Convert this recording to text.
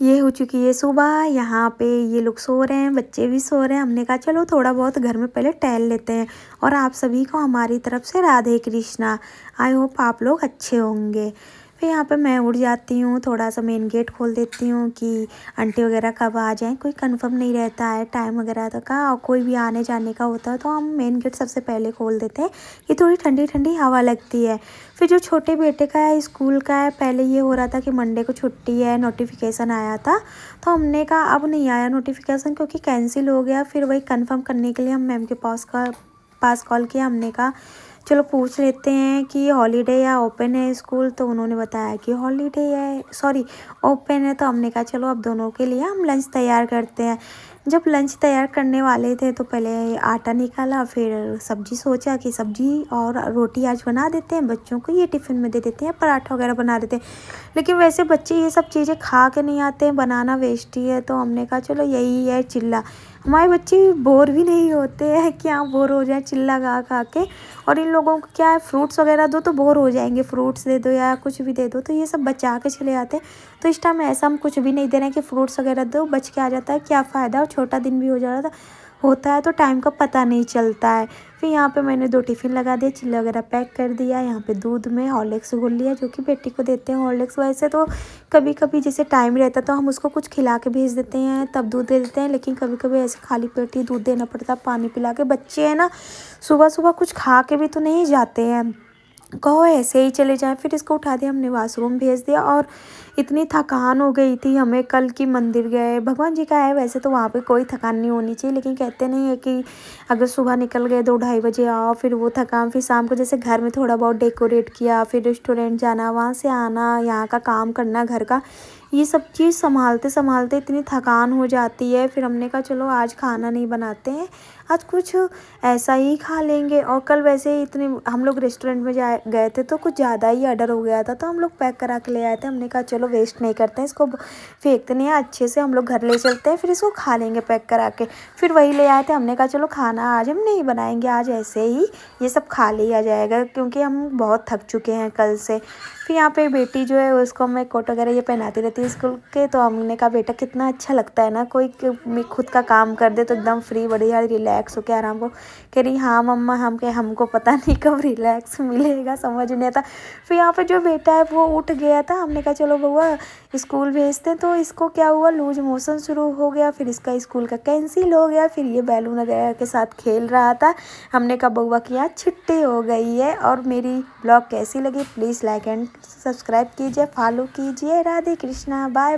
ये हो चुकी है सुबह। यहाँ पे ये लोग सो रहे हैं, बच्चे भी सो रहे हैं। हमने कहा चलो थोड़ा बहुत घर में पहले टहल लेते हैं। और आप सभी को हमारी तरफ से राधे कृष्णा। आई होप आप लोग अच्छे होंगे। फिर यहाँ पे मैं उठ जाती हूँ, थोड़ा सा मेन गेट खोल देती हूँ कि आंटी वगैरह कब आ जाएं। कोई कंफर्म नहीं रहता है टाइम वगैरह तक का, और कोई भी आने जाने का होता है तो हम मेन गेट सबसे पहले खोल देते हैं कि थोड़ी ठंडी ठंडी हवा लगती है। फिर जो छोटे बेटे का है स्कूल का है, पहले ये हो रहा था कि मंडे को छुट्टी है, नोटिफिकेशन आया था। तो हमने कहा अब नहीं आया नोटिफिकेशन क्योंकि कैंसिल हो गया। फिर वही कंफर्म करने के लिए हम मैम के पास कॉल किया। हमने कहा चलो पूछ लेते हैं कि हॉलीडे या ओपन है स्कूल। तो उन्होंने बताया कि हॉलीडे है, सॉरी ओपन है। तो हमने कहा चलो अब दोनों के लिए हम लंच तैयार करते हैं। जब लंच तैयार करने वाले थे तो पहले आटा निकाला, फिर सब्जी सोचा कि सब्जी और रोटी आज बना देते हैं, बच्चों को ये टिफ़िन में दे देते हैं, पराठा वगैरह बना देते हैं। लेकिन वैसे बच्चे ये सब चीज़ें खा के नहीं आते हैं, बनाना वेस्ट ही है। तो हमने कहा चलो यही है चिल्ला। हमारे बच्चे बोर भी नहीं होते हैं, क्या बोर हो जाए चिल्ला खा खा के। और इन लोगों को क्या है, फ्रूट्स वगैरह दो तो बोर हो जाएंगे, फ्रूट्स दे दो या कुछ भी दे दो तो ये सब बचा के चले आते हैं। तो इस टाइम ऐसा हम कुछ भी नहीं दे रहे हैं कि फ्रूट्स वगैरह दो, बच के आ जाता है, क्या फ़ायदा। और छोटा दिन भी हो जा रहा था होता है तो टाइम का पता नहीं चलता है। फिर यहाँ पे मैंने 2 टिफ़िन लगा दिए, चिल्ला वगैरह पैक कर दिया। यहाँ पे दूध में हॉर्लिक्स घोल लिया, जो कि बेटी को देते हैं हॉर्लिक्स। वैसे तो कभी कभी जैसे टाइम रहता तो हम उसको कुछ खिला के भेज देते हैं, तब दूध दे देते हैं। लेकिन कभी कभी ऐसे खाली पेट ही दूध देना पड़ता है, पानी पिला के। बच्चे हैं ना, सुबह सुबह कुछ खा के भी तो नहीं जाते हैं, कहो ऐसे ही चले जाएं। फिर इसको उठा दिया, हमने वॉशरूम भेज दिया। और इतनी थकान हो गई थी हमें, कल की मंदिर गए, भगवान जी का है वैसे तो वहाँ पे कोई थकान नहीं होनी चाहिए, लेकिन कहते नहीं है कि अगर सुबह निकल गए 2-2:30 बजे आओ, फिर वो थकान। फिर शाम को जैसे घर में थोड़ा बहुत डेकोरेट किया, फिर रेस्टोरेंट जाना, वहाँ से आना, यहाँ का काम करना घर का, ये सब चीज़ संभालते संभालते इतनी थकान हो जाती है। फिर हमने कहा चलो आज खाना नहीं बनाते हैं, आज कुछ ऐसा ही खा लेंगे। और कल वैसे ही इतने हम लोग रेस्टोरेंट में गए थे तो कुछ ज़्यादा ही ऑर्डर हो गया था, तो हम लोग पैक करा के ले आए थे। हमने कहा चलो वेस्ट नहीं करते हैं, इसको फेंकते नहीं है, अच्छे से हम लोग घर ले चलते हैं, फिर इसको खा लेंगे पैक करा के। फिर वही ले आए थे। हमने कहा चलो खाना आज हम नहीं बनाएंगे, आज ऐसे ही ये सब खा लिया जाएगा क्योंकि हम बहुत थक चुके हैं कल से। फिर यहाँ पे बेटी जो है उसको मैं कोट वगैरह ये पहनाती रहती है स्कूल के। तो हमने कहा बेटा कितना अच्छा लगता है ना, कोई खुद का काम कर दे तो एकदम फ्री बढ़िया रिलैक्स हो के आराम को। कह रही हाँ मम्मा, हमको पता नहीं कब रिलैक्स मिलेगा, समझ नहीं आता। फिर यहाँ पे जो बेटा है वो उठ गया था। हमने कहा चलो बउआ स्कूल भेजते हैं। तो इसको क्या हुआ, लूज मोशन शुरू हो गया, फिर इसका स्कूल का कैंसिल हो गया। फिर ये बैलून वगैरह के साथ खेल रहा था। हमने कहा बउआ की यहाँ छुट्टी हो गई है। और मेरी ब्लॉग कैसी लगी प्लीज़ लाइक एंड सब्सक्राइब कीजिए, फॉलो कीजिए। राधे कृष्णा, बाय।